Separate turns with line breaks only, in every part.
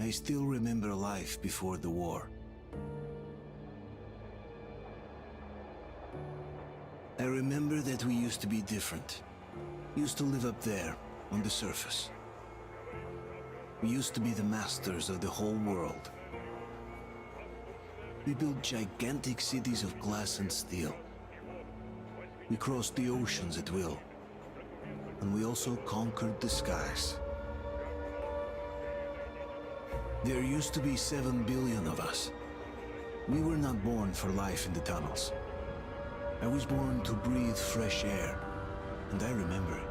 I still remember life before the war. I remember that we used to be different. Used to live up there, on the surface. We used to be the masters of the whole world. We built gigantic cities of glass and steel. We crossed the oceans at will. And we also conquered the skies. There used to be 7 billion of us. We were not born for life in the tunnels. I was born to breathe fresh air, and I remember it.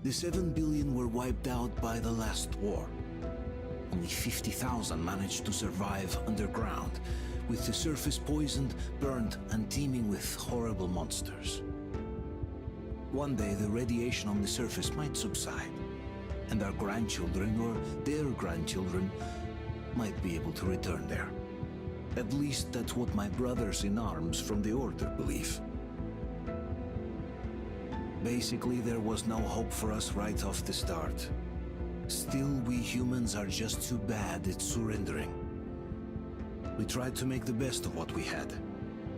The 7 billion were wiped out by the last war. Only 50,000 managed to survive underground, with the surface poisoned, burned, and teeming with horrible monsters. One day the radiation on the surface might subside, and our grandchildren or their grandchildren might be able to return there. At least that's what my brothers in arms from the Order believe. Basically, there was no hope for us right off the start. Still, we humans are just too bad at surrendering. We tried to make the best of what we had,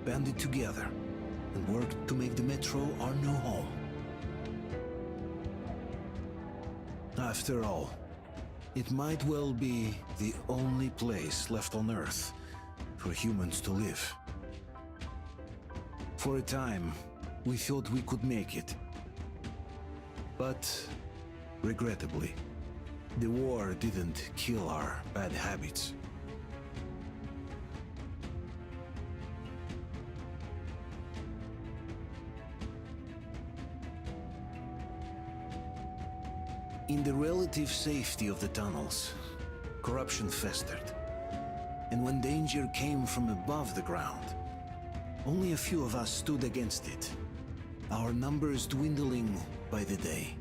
banded together, and worked to make the Metro our new home. After all, it might well be the only place left on Earth for humans to live. For a time, we thought we could make it. But, regrettably, the war didn't kill our bad habits. In the relative safety of the tunnels, corruption festered. And when danger came from above the ground, only a few of us stood against it, our numbers dwindling by the day.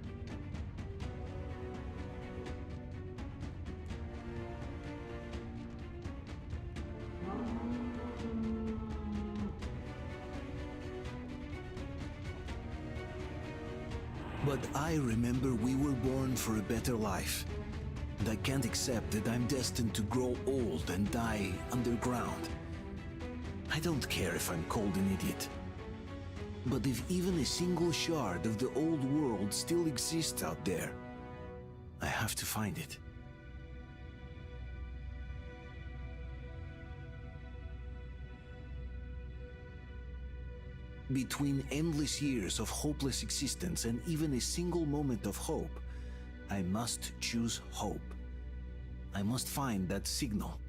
But I remember we were born for a better life, and I can't accept that I'm destined to grow old and die underground. I don't care if I'm called an idiot. But if even a single shard of the old world still exists out there, I have to find it. Between endless years of hopeless existence and even a single moment of hope, I must choose hope. I must find that signal.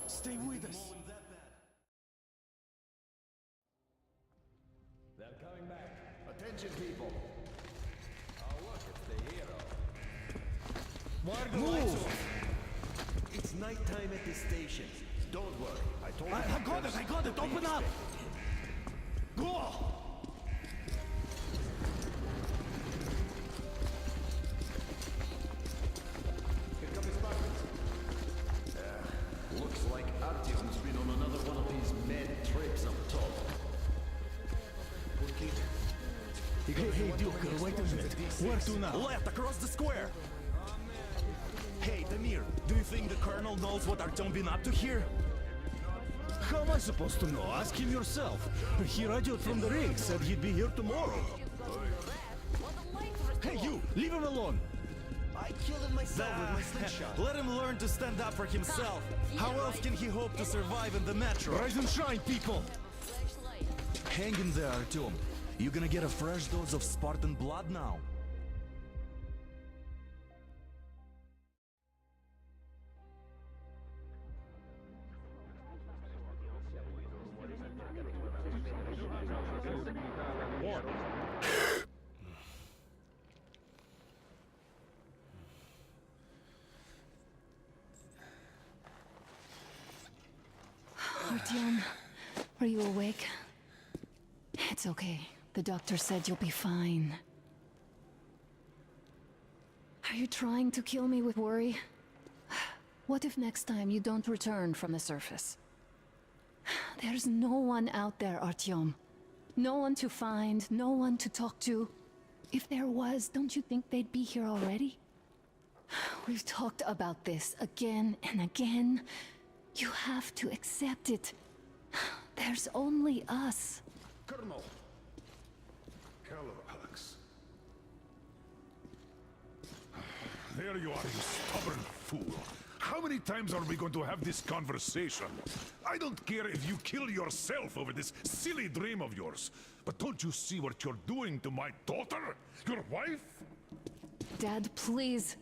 Stay with us.
They're coming back. Attention, people. Oh, look, it's the hero.
Why are the lights off?
It's nighttime at the station. Don't worry. I told you.
I got it. Open up. Go.
Here come his buckets. Looks like Artyom's been on another one of these mad trips up top.
Hey, Duke, wait a minute. Where to now?
Left, across the square! Hey, Damir, do you think the Colonel knows what Artyom been up to here?
How am I supposed to know? Ask him yourself. He radioed from the ring, said he'd be here tomorrow. Hey, you! Leave him alone!
I killed him myself with my slingshot. Let him learn to stand up for himself. How else can he hope to survive in the metro?
Rise and shine, people!
Hang in there, Artyom. You gonna get a fresh dose of Spartan blood now?
Artyom, are you awake? It's okay. The doctor said you'll be fine. Are you trying to kill me with worry? What if next time you don't return from the surface? There's no one out there, Artyom. No one to find, no one to talk to. If there was, don't you think they'd be here already? We've talked about this again and again. You have to accept it. There's only us.
Colonel! Alex. There you are, you stubborn fool. How many times are we going to have this conversation? I don't care if you kill yourself over this silly dream of yours. But don't you see what you're doing to my daughter? Your wife?
Dad, please.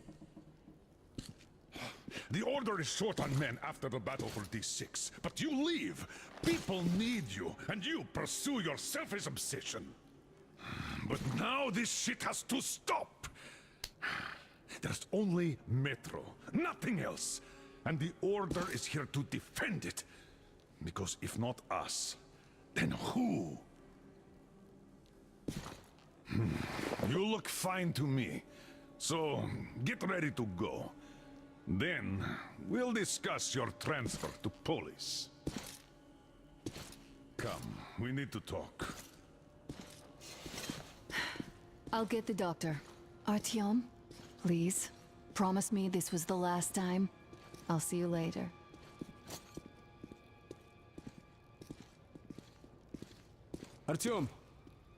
The Order is short on men after the battle for D6. But you leave. People need you, and you pursue your selfish obsession. But now this shit has to stop! There's only Metro, nothing else. And the Order is here to defend it. Because if not us, then who? You look fine to me. So, get ready to go. Then, we'll discuss your transfer to police. Come, we need to talk.
I'll get the doctor. Artyom, please, promise me this was the last time. I'll see you later.
Artyom,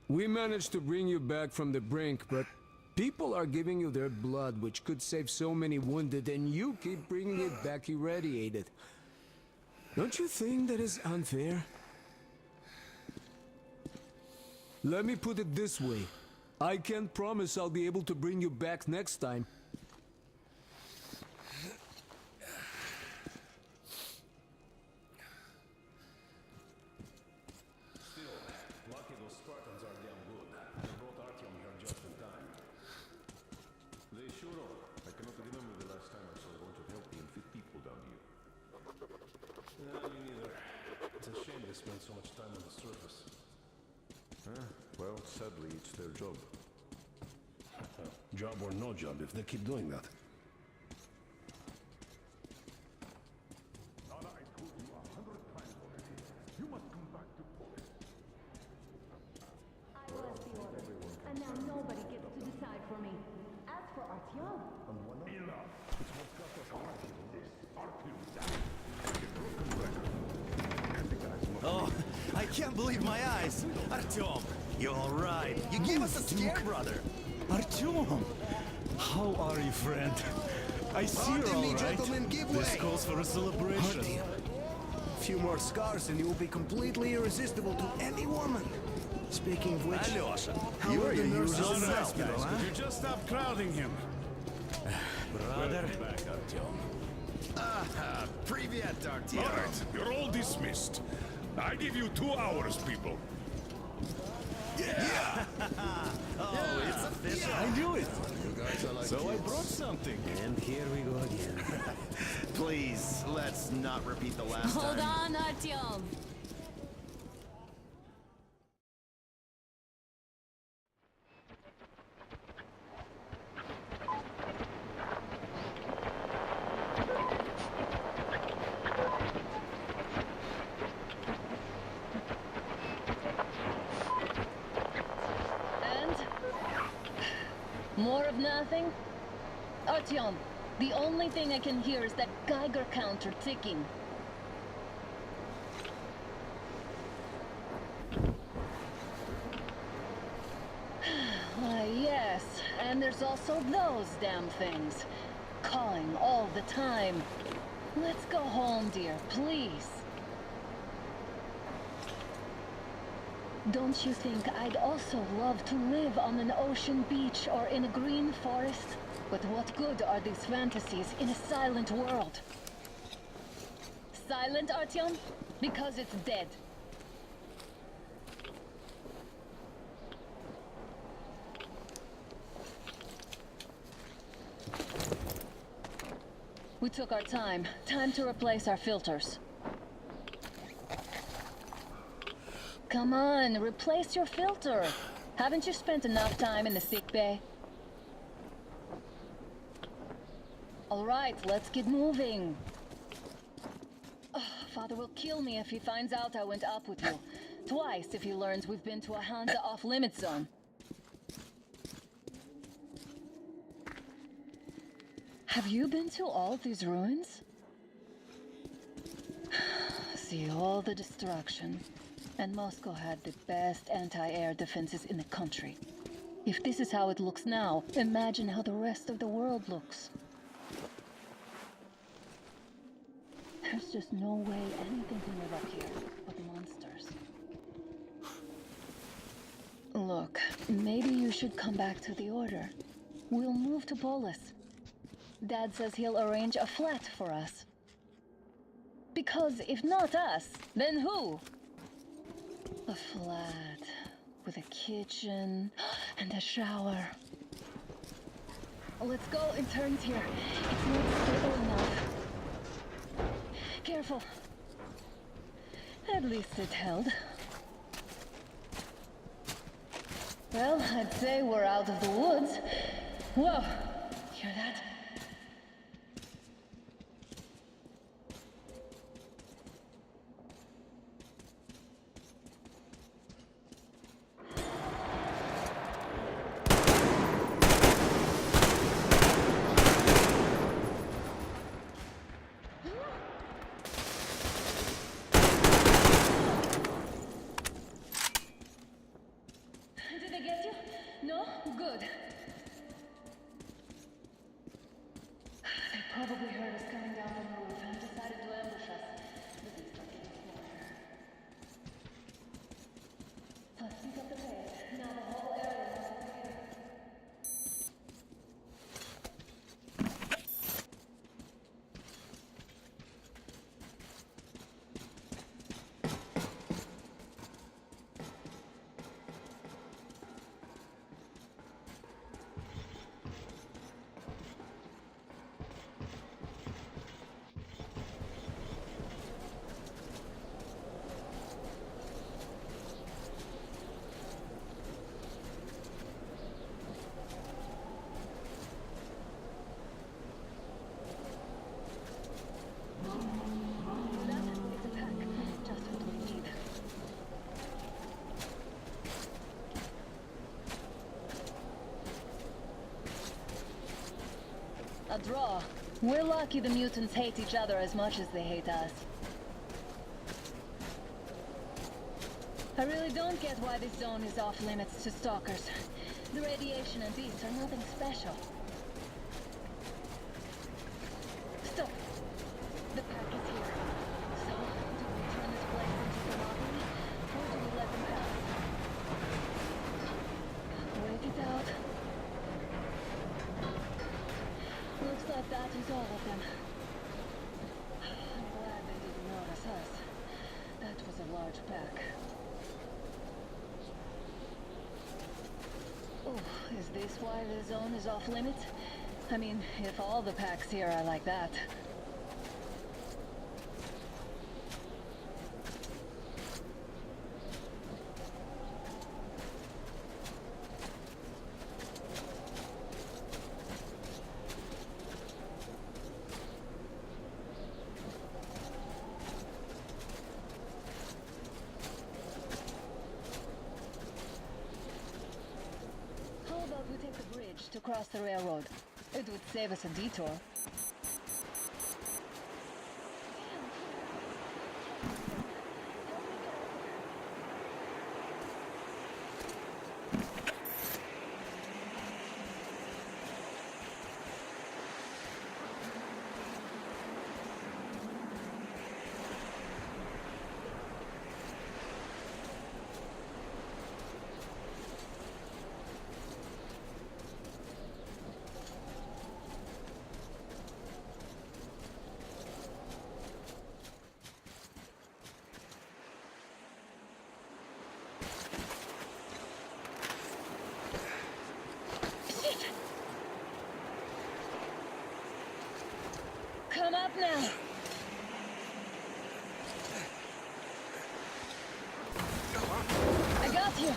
we managed to bring you back from the brink, but people are giving you their blood, which could save so many wounded, and you keep bringing it back irradiated. Don't you think that is unfair? Let me put it this way. I can't promise I'll be able to bring you back next time.
Still, lucky those Spartans are damn good. They brought Artyom here just in time. They sure are. I cannot remember the last time I saw a bunch of healthy and fit people down here. Me neither. It's a shame they spend so much time on the surface. Well, sadly, it's their job.
Job or no job, if they keep doing that.
I can't believe my eyes. Artyom, you all right? You gave us a scare, brother.
Artyom! How are you, friend? I see you're all right.
Gentlemen, give
This
way.
calls for a celebration.
Artyom. A few more scars and you will be completely irresistible to any woman. Speaking of which,
Alyosha,
how
you
are
are
the
your
nurses
usual
in the
self,
hospital,
guys.
huh?
Could you just stop crowding him?
Brother.
Back, Artyom.
Привет,
All
Artyom.
right, you're all dismissed. I give you 2 hours, people.
Oh, it's official.
I knew it.
You guys are like
So I
kids.
brought something.
And here we go again.
Please, let's not repeat the last
Hold
time.
on, Artyom. And? More of nothing? Artyom, the only thing I can hear is that Geiger counter ticking. Why, yes, and there's also those damn things. Calling all the time. Let's go home, dear, please. Don't you think I'd also love to live on an ocean beach or in a green forest? But what good are these fantasies in a silent world? Silent, Artyom? Because it's dead. We took our time. Time to replace our filters. Come on, replace your filter. Haven't you spent enough time in the sick bay? All right, let's get moving. Oh, Father will kill me if he finds out I went up with you. Twice if he learns we've been to a Hansa off-limit zone. Have you been to all these ruins? See all the destruction. And Moscow had the best anti-air defenses in the country. If this is how it looks now, imagine how the rest of the world looks. There's just no way anything can live up here but monsters. Look, maybe you should come back to the Order. We'll move to Polis. Dad says he'll arrange a flat for us. Because if not us, then who? A flat with a kitchen and a shower. Let's go in turns here. It's not stable enough. Careful. At least it held. Well, I'd say we're out of the woods. Whoa! Hear that? Did they get you? No? Good. They probably heard us coming down from the roof and decided to ambush us. This is fucking smart. Let's pick up the pace. Now the whole area must be clear. A draw. We're lucky the mutants hate each other as much as they hate us. I really don't get why this zone is off limits to stalkers. The radiation and beasts are nothing special. Stop! The pack is here. So, do we turn this place into the robbery, or do we let them pass? Wait it out. Looks like that is all of them. I'm glad they didn't notice us. That was a large pack. Oh, is this why the zone is off limits? I mean, if all the packs here are like that. We take the bridge to cross the railroad. It would save us a detour. Come up now! I got you!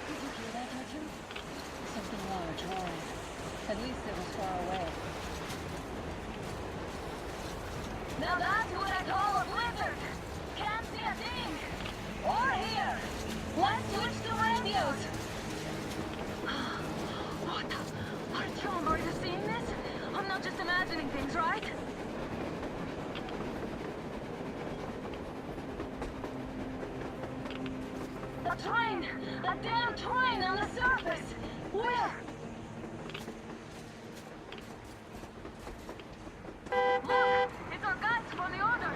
Did you hear that, Arjun? Something large roaring. At least it was far away. Now that's what I call a blizzard! Can't see a thing! Or hear! Let's switch to radios! What the? Artyom, are you seeing this? I'm not just imagining things, right? A train! A damn train on the surface! Where? Look! It's our guys from the order!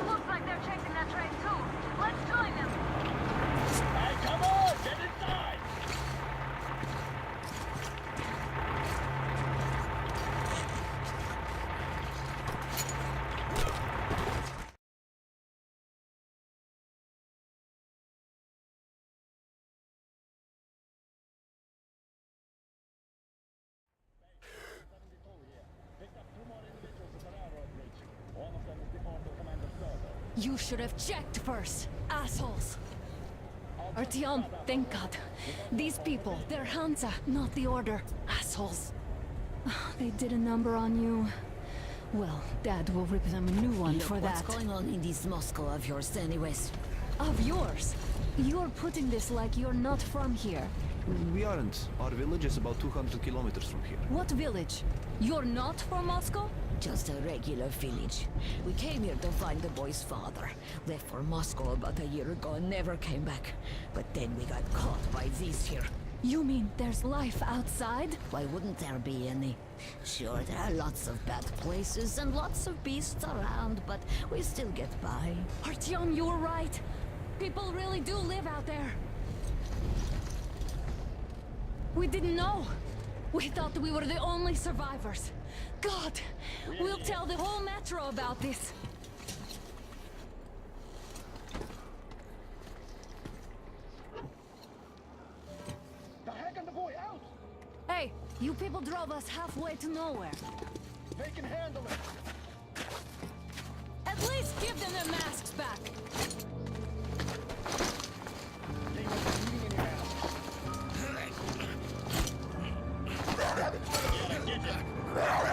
Looks like they're chasing that train too. Let's join them!
Hey, come on! Get inside!
You should have checked first, assholes! Artyom, thank God. These people, they're Hansa, not the Order. Assholes. They did a number on you. Well, Dad will rip them a new one for that.
What's going on in this Moscow of yours anyways?
Of yours? You're putting this like you're not from here.
We aren't. Our village is about 200 kilometers from here.
What village? You're not from Moscow?
Just a regular village. We came here to find the boy's father. Left for Moscow about a year ago and never came back. But then we got caught by these here.
You mean there's life outside?
Why wouldn't there be any? Sure, there are lots of bad places and lots of beasts around, but we still get by.
Artyom, you were right. People really do live out there. We didn't know. We thought we were the only survivors. God, we'll tell the whole metro about this.
The heck and the boy out!
Hey, you people drove us halfway to nowhere.
They can handle it!
At least give them their masks back.
They must be eating in your ass. Get it, get it!